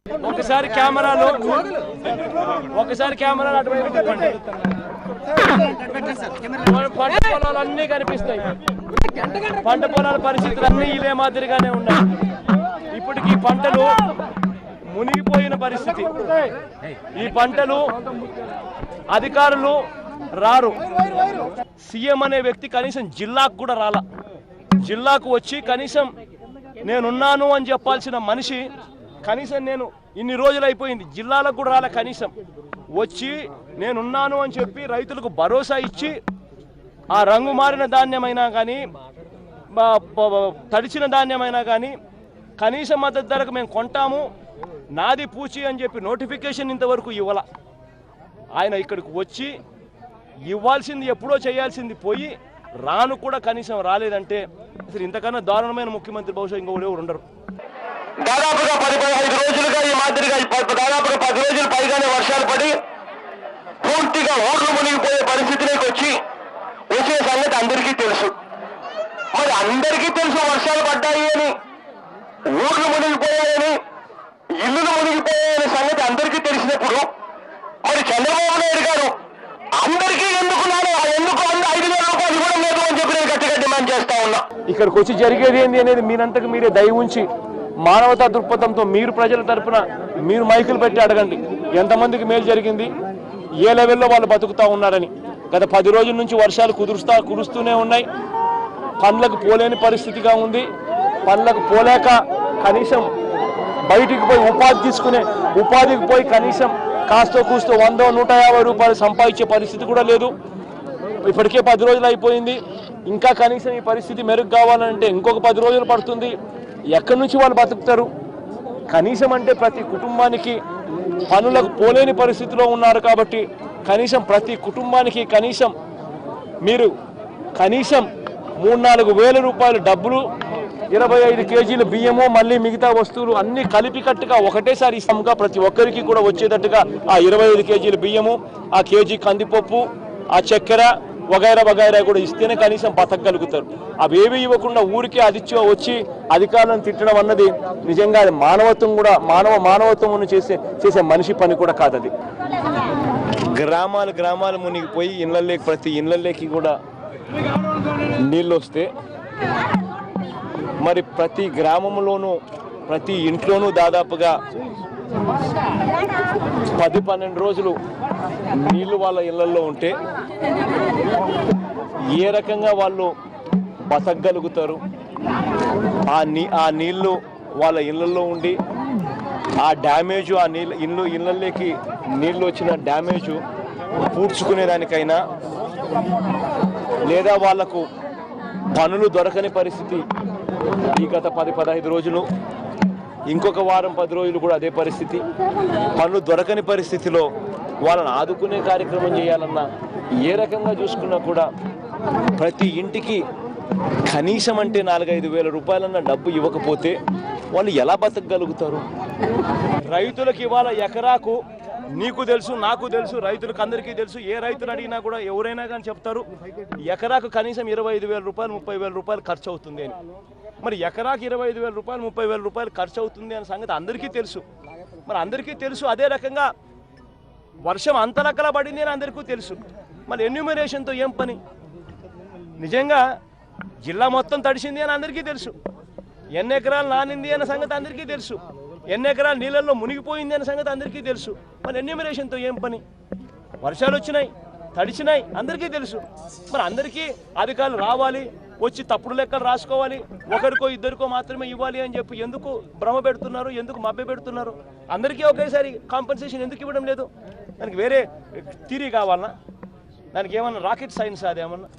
ఒకసారి కెమెరాలో అటువైపు తిప్పండి. పంట పొలాలు అన్నీ కనిపిస్తాయి. పంట పొలాల పరిస్థితులు అన్నీ ఇదే మాదిరిగానే ఉన్నాయి. ఇప్పటికి ఈ పంటలు మునిగిపోయిన పరిస్థితి. ఈ పంటలు అధికారులు రారు. సీఎం అనే వ్యక్తి కనీసం జిల్లాకు కూడా రాలా. జిల్లాకు వచ్చి కనీసం నేనున్నాను అని చెప్పాల్సిన మనిషి కనీసం నేను ఇన్ని రోజులు అయిపోయింది జిల్లాలకు కూడా రాలే. కనీసం వచ్చి నేనున్నాను అని చెప్పి రైతులకు భరోసా ఇచ్చి ఆ రంగు మారిన ధాన్యమైనా కానీ తడిచిన ధాన్యమైనా కానీ కనీస మద్దతు ధరకు మేము కొంటాము, నాది పూచి అని చెప్పి నోటిఫికేషన్ ఇంతవరకు ఇవ్వాల. ఆయన ఇక్కడికి వచ్చి ఇవ్వాల్సింది ఎప్పుడో చేయాల్సింది పోయి రాను కూడా కనీసం రాలేదంటే అసలు ఇంతకన్నా దారుణమైన ముఖ్యమంత్రి బహుశా ఇంకొకరు ఎవరు ఉండరు. దాదాపుగా 10-15 రోజులుగా ఈ మాదిరిగా దాదాపుగా 10 రోజులు పైగానే వర్షాలు పడి పూర్తిగా ఊర్లు మునిగిపోయే పరిస్థితిలోకి వచ్చే సంగతి అందరికీ తెలుసు. మరి అందరికీ తెలుసు వర్షాలు పడ్డాయి అని, ఊర్లు మునిగిపోయాయని, ఇల్లులు మునిగిపోయాయనే సంగతి అందరికీ తెలిసినప్పుడు మరి చంద్రబాబు నాయుడు గారు అందరికీ ఎందుకు 5,000 రూపాయలు ఇవ్వడం లేదు అని చెప్పి నేను గట్టిగా డిమాండ్ చేస్తా ఉన్నా. ఇక్కడికి వచ్చి జరిగేది ఏంటి అనేది మీరంతకు మీరే దయ ఉంచి మానవతా దృక్పథంతో మీరు ప్రజల తరపున మీరు మైకులు పెట్టి అడగండి ఎంతమందికి మేలు జరిగింది, ఏ లెవెల్లో వాళ్ళు బతుకుతా ఉన్నారని. గత 10 రోజుల నుంచి వర్షాలు కురుస్తూనే ఉన్నాయి. పనులకు పోలేని పరిస్థితిగా ఉంది. పనులకు పోలేక కనీసం బయటికి పోయి ఉపాధికి పోయి కనీసం కాస్తో కూస్తో 100-150 రూపాయలు సంపాదించే పరిస్థితి కూడా లేదు. ఇప్పటికే 10 రోజులు అయిపోయింది. ఇంకా కనీసం ఈ పరిస్థితి మెరుగు కావాలంటే ఇంకొక 10 రోజులు పడుతుంది. ఎక్కడి నుంచి వాళ్ళు బతుకుతారు? కనీసం అంటే ప్రతి కుటుంబానికి పనులకు పోలేని పరిస్థితిలో ఉన్నారు కాబట్టి కనీసం ప్రతి కుటుంబానికి కనీసం మీరు 3-4 వేల రూపాయల డబ్బులు, 25 కేజీల బియ్యము, మళ్ళీ మిగతా వస్తువులు అన్ని కలిపికట్టుగా ఒకటేసారి ఇస్తాముగా ప్రతి ఒక్కరికి కూడా వచ్చేటట్టుగా ఆ 25 కేజీల బియ్యము, ఆ కేజీ కందిపప్పు, ఆ చక్కెర వగైరా కూడా ఇస్తేనే కనీసం బతకగలుగుతారు. అవేవి ఇవ్వకుండా ఊరికే అదిచ్చి వచ్చి అధికారులను తిట్టడం అన్నది నిజంగా అది మానవత్వం కూడా మానవత్వం చేసే మనిషి పని కూడా కాదు. అది గ్రామాలు మునిగిపోయి ప్రతి ఇళ్ళల్లోకి కూడా నీళ్ళు వస్తే మరి ప్రతి గ్రామంలోనూ ప్రతి ఇంట్లోనూ దాదాపుగా 10-12 రోజులు నీళ్లు వాళ్ళ ఇళ్లలో ఉంటే ఏ రకంగా వాళ్ళు బతకగలుగుతారు? ఆ నీళ్లు వాళ్ళ ఇళ్లలో ఉండి ఆ డ్యామేజు, ఆ ఇళ్ళల్లోకి నీళ్ళు వచ్చిన డ్యామేజు పూడ్చుకునేదానికైనా లేదా వాళ్లకు పనులు దొరకని పరిస్థితి ఈ గత 10-15 రోజులు, ఇంకొక వారం 10 రోజులు కూడా అదే పరిస్థితి. పనులు దొరకని పరిస్థితిలో వాళ్ళని ఆదుకునే కార్యక్రమం చేయాలన్నా ఏ రకంగా చూసుకున్నా కూడా ప్రతి ఇంటికి కనీసం అంటే 4-5 వేల రూపాయలన్న డబ్బు ఇవ్వకపోతే వాళ్ళు ఎలా బతకగలుగుతారు? రైతులకు ఇవాళ ఎకరాకు నీకు తెలుసు, నాకు తెలుసు, రైతులకు అందరికీ తెలుసు. ఏ రైతులు అడిగినా కూడా ఎవరైనా కానీ చెప్తారు ఎకరాకు కనీసం 25,000 రూపాయలు 30,000 రూపాయలు ఖర్చు అవుతుంది అని. మరి ఎకరాకు 25,000 రూపాయలు 30,000 రూపాయలు ఖర్చు అవుతుంది అనే సంగతి అందరికీ తెలుసు. మరి అందరికీ తెలుసు. అదే రకంగా వర్షం అంతలక్కలా పడింది అని అందరికీ తెలుసు. మరి ఎన్యూమరేషన్తో ఏం పని? నిజంగా జిల్లా మొత్తం తడిసింది అని అందరికీ తెలుసు. ఎన్ని ఎకరాలు నానింది అనే సంగతి అందరికీ తెలుసు. ఎన్ని ఎకరాలు నీళ్ళల్లో మునిగిపోయింది అనే సంగతి అందరికీ తెలుసు. మరి ఎన్యూమరేషన్తో ఏం పని? వర్షాలు వచ్చినాయి, తడిచినాయి, అందరికీ తెలుసు. మరి అందరికీ అధికారులు రావాలి, వచ్చి తప్పుడు లెక్కలు రాసుకోవాలి, ఒకరికో ఇద్దరికో మాత్రమే ఇవ్వాలి అని చెప్పి ఎందుకు భ్రమ పెడుతున్నారు? ఎందుకు మభ్య పెడుతున్నారు? అందరికీ ఒకేసారి కాంపెన్సేషన్ ఎందుకు ఇవ్వడం లేదు? దానికి వేరే థియరీ కావాలన్నా? దానికి ఏమన్నా రాకెట్ సైన్స్ అదేమన్నా?